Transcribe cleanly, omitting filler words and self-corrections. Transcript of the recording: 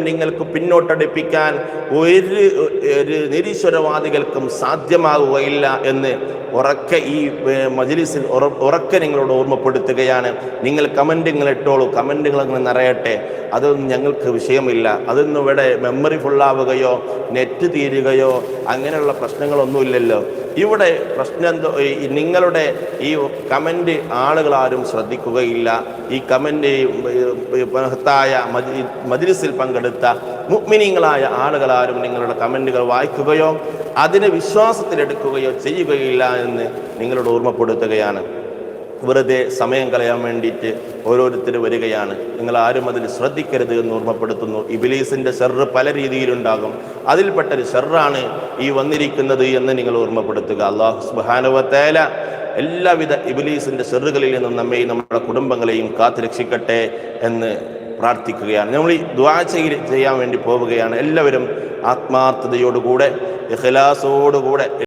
നിങ്ങൾക്ക് പിന്നോട്ടടിപ്പിക്കാൻ ഒരു നിരീശ്വരവാദികൾക്കും സാധ്യമാവുകയില്ല എന്ന് ഉറക്കെ ഈ മജ്‌ലിസിൽ ഉറക്കെ നിങ്ങളോട് ഓർമ്മപ്പെടുത്തുകയാണ്. നിങ്ങൾ കമൻറ്റുകൾ ഇട്ടോളൂ, കമൻറ്റുകൾ അങ്ങനെ നിറയട്ടെ, അതൊന്നും ഞങ്ങൾക്ക് വിഷയമില്ല. അതൊന്നും ഇവിടെ മെമ്മറി ഫുള്ളാവുകയോ നെറ്റ് തീരുകയോ അങ്ങനെയുള്ള പ്രശ്നങ്ങളൊന്നുമില്ലല്ലോ. ഇവിടെ പ്രശ്നം എന്തോ, നിങ്ങളുടെ ഈ കമൻറ്റ് ആളുകളാരും ശ്രദ്ധിക്കുകയില്ല. ഈ കമൻറ്റ് മഹത്തായ മജ്‌ലിസിൽ പങ്കെടുത്ത മുഅ്മിനീങ്ങളായ ആളുകളാരും നിങ്ങളുടെ കമൻറ്റുകൾ വായിക്കുകയോ അതിനെ വിശ്വാസത്തിലെടുക്കുകയോ ചെയ്യുകയില്ല എന്ന് നിങ്ങളോട് ഓർമ്മപ്പെടുത്തുകയാണ്. വെറുതെ സമയം കളയാൻ വേണ്ടിയിട്ട് ഓരോരുത്തർ വരികയാണ്. നിങ്ങൾ ആരും അതിൽ ശ്രദ്ധിക്കരുത് എന്ന് ഓർമ്മപ്പെടുത്തുന്നു. ഇബ്ലീസിൻ്റെ ഷർറ് പല രീതിയിലുണ്ടാകും, അതിൽപ്പെട്ടൊരു ഷർറാണ് ഈ വന്നിരിക്കുന്നത് എന്ന് നിങ്ങൾ ഓർമ്മപ്പെടുത്തുക. അല്ലാഹു സുബ്ഹാനഹു വ തആല എല്ലാവിധ ഇബ്ലീസിൻ്റെ ഷർറുകളിൽ നിന്നും നമ്മെയും നമ്മുടെ കുടുംബങ്ങളെയും കാത്തുരക്ഷിക്കട്ടെ എന്ന് പ്രാർത്ഥിക്കുകയാണ്. നമ്മൾ ഈ ദുആ ചെയ്യാൻ വേണ്ടി പോവുകയാണ്. എല്ലാവരും ആത്മാർത്ഥതയോടുകൂടെ ഇഖ്ലാസോടുകൂടെ